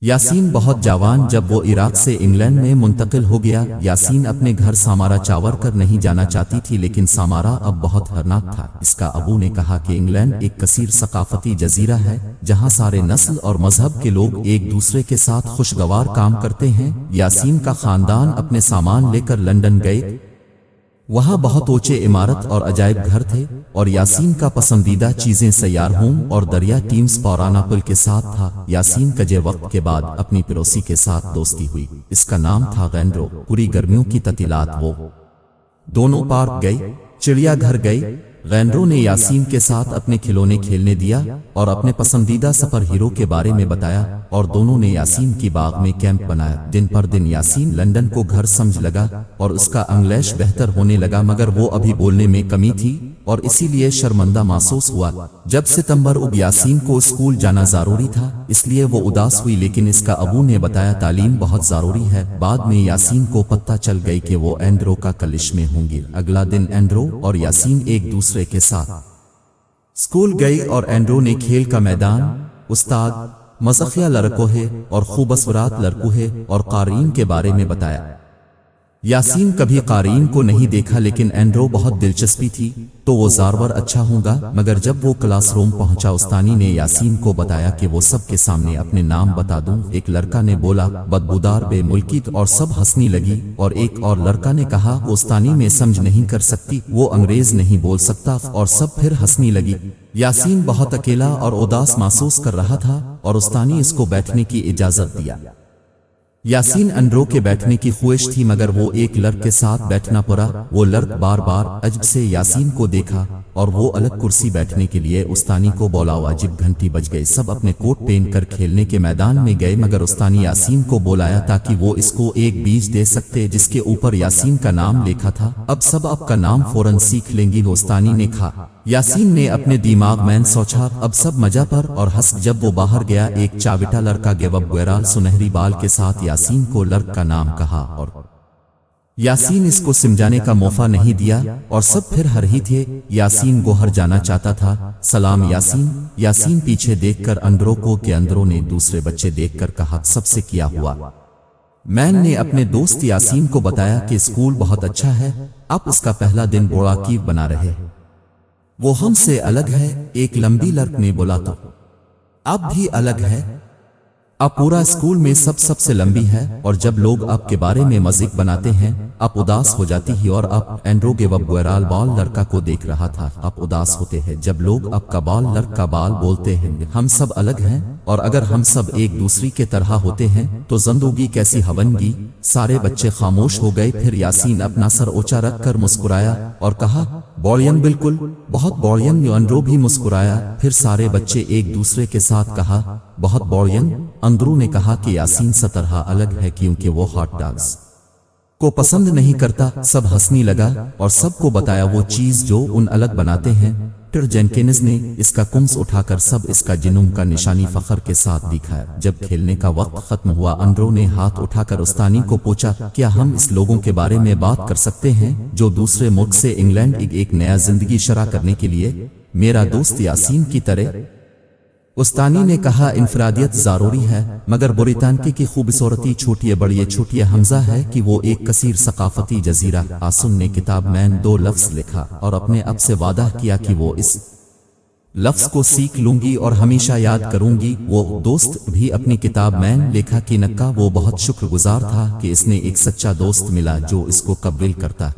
یاسین بہت جوان جب وہ عراق سے انگلینڈ میں منتقل ہو گیا۔ یاسین اپنے گھر سامارا چاور کر نہیں جانا چاہتی تھی، لیکن سامارا اب بہت ہرناک تھا۔ اس کا ابو نے کہا کہ انگلینڈ ایک کثیر ثقافتی جزیرہ ہے جہاں سارے نسل اور مذہب کے لوگ ایک دوسرے کے ساتھ خوشگوار کام کرتے ہیں۔ یاسین کا خاندان اپنے سامان لے کر لندن گئے۔ وہاں بہت اونچے عمارت اور عجائب گھر تھے، اور یاسین کا پسندیدہ چیزیں سیار ہوم اور دریا ٹیمز پورانا پل کے ساتھ تھا۔ یاسین کجے وقت کے بعد اپنی پڑوسی کے ساتھ دوستی ہوئی، اس کا نام تھا غینڈرو۔ پوری گرمیوں کی تعطیلات وہ دونوں پارک گئے، چڑیا گھر گئے۔ غینڈرو نے یاسین کے ساتھ اپنے کھلونے کھیلنے دیا اور اپنے پسندیدہ سپر ہیرو کے بارے میں بتایا، اور دونوں نے یاسین کی باغ میں کیمپ بنایا۔ دن پر دن یاسین لندن کو گھر سمجھ لگا اور اس کا انگلش بہتر ہونے لگا، مگر وہ ابھی بولنے میں کمی تھی اور اسی لیے شرمندہ محسوس ہوا۔ جب ستمبر اب یاسین کو اسکول جانا ضروری تھا، اس لیے وہ اداس ہوئی، لیکن اس کا ابو نے بتایا تعلیم بہت ضروری ہے۔ بعد میں یاسین کو پتہ چل گئی کہ وہ اینڈرو کا کالج میں ہوں گی۔ اگلا دن اینڈرو اور یاسین ایک دوسرے کے ساتھ اسکول گئی اور اینڈرو نے کھیل کا میدان، استاد، مزاحیہ لڑکوں اور خوبصورت لڑکوں اور قارئین کے بارے میں بتایا۔ یاسین کبھی قارئین کو نہیں دیکھا، لیکن اینڈرو بہت دلچسپی تھی تو وہ ضرور اچھا ہوگا، مگر جب وہ کلاس روم پہنچا استانی نے یاسین کو بتایا کہ وہ سب کے سامنے اپنے نام بتا دوں۔ ایک لڑکا نے بولا بدبودار بے ملکی، اور سب ہنسنے لگی، اور ایک اور لڑکا نے کہا وہ استانی میں سمجھ نہیں کر سکتی، وہ انگریز نہیں بول سکتا، اور سب پھر ہنسنے لگی۔ یاسین بہت اکیلا اور اداس محسوس کر رہا تھا اور استانی اس کو بیٹھنے کی اجازت دیا۔ یاسین اینڈرو کے بیٹھنے کی خواہش تھی، مگر وہ ایک لڑک کے ساتھ بیٹھنا پڑا۔ وہ لڑک بار بار عجب سے یاسین کو دیکھا اور وہ الگ کرسی بیٹھنے کے لیے استانی کو بولا۔ عجیب گھنٹی بج گئی، سب اپنے کوٹ پہن کر کھیلنے کے میدان میں گئے، مگر استانی یاسین کو بلایا تاکہ وہ اس کو ایک بیج دے سکتے جس کے اوپر یاسین کا نام لکھا تھا۔ اب سب آپ کا نام فوراً سیکھ لیں گی، استانی نے کہا۔ یاسین نے اپنے دماغ میں سوچا اب سب مزہ پر، اور ہنس جب وہ باہر گیا ایک چاوٹا لڑکا گیوب گویرال سنہری بال کے ساتھ یاسین کو لڑک کا نام کہا، اور یاسین اس کو سمجھانے کا موقع نہیں دیا اور سب پھر ہر ہی تھے۔ یاسین گوہر جانا چاہتا تھا۔ سلام یاسین۔ یاسین پیچھے دیکھ کر اندرو کو کہ اندرو نے دوسرے بچے دیکھ کر کہا سب سے کیا ہوا؟ مین نے اپنے دوست یاسین کو بتایا کہ اسکول بہت اچھا ہے، اب اس کا پہلا دن بڑا کیف بنا رہے، وہ ہم سے الگ ہے۔ ایک لمبی لڑک نے بولا تو اب بھی الگ ہے، اب پورا اسکول میں سب سے لمبی ہے، اور جب لوگ آپ کے بارے میں مذاق بناتے ہیں آپ اداس ہو جاتی ہی، اور اب اینڈرو گیوب گویرال بال لڑکا کو دیکھ رہا تھا۔ آپ اداس ہوتے ہیں جب لوگ آپ کا بال لڑک کا بال بولتے ہیں۔ ہم سب الگ ہیں، اور اگر ہم سب ایک دوسری کے طرح ہوتے ہیں تو زندگی کیسی ہوگی؟ سارے بچے خاموش ہو گئے۔ پھر یاسین اپنا سر اونچا رکھ کر مسکرایا اور کہا بوڑین، بالکل بہت بوڑین۔ اینڈرو بھی مسکرایا۔ پھر سارے بچے ایک دوسرے کے ساتھ کہا بہت بوڑین۔ اندرو نے کہا کہ یاسین سے طرح الگ ہے کیونکہ وہ ہاٹ ڈاگز کو پسند نہیں کرتا۔ سب ہنسنے لگا اور سب کو بتایا وہ چیز جو ان الگ بناتے ہیں۔ پھر جینکنز نے اس کا کمز اٹھا کر سب اس کا جنوم کا نشانی فخر کے ساتھ دکھایا۔ جب کھیلنے کا وقت ختم ہوا اندرو نے ہاتھ اٹھا کر استانی کو پوچھا کیا ہم اس لوگوں کے بارے میں بات کر سکتے ہیں جو دوسرے ملک سے انگلینڈ ایک نیا زندگی شروع کرنے کے لیے میرا دوست یاسین کی طرح؟ استانی نے کہا انفرادیت ضروری ہے، مگر برطانیہ کی خوبصورتی چھوٹی بڑی چھوٹی حمزہ ہے کہ وہ ایک کثیر ثقافتی جزیرہ۔ آسن نے کتاب میں 2 لفظ لکھا اور اپنے اب سے وعدہ کیا کہ وہ اس لفظ کو سیکھ لوں گی اور ہمیشہ یاد کروں گی۔ وہ دوست بھی اپنی کتاب میں لکھا کہ نکا وہ بہت شکر گزار تھا کہ اس نے ایک سچا دوست ملا جو اس کو قبول کرتا۔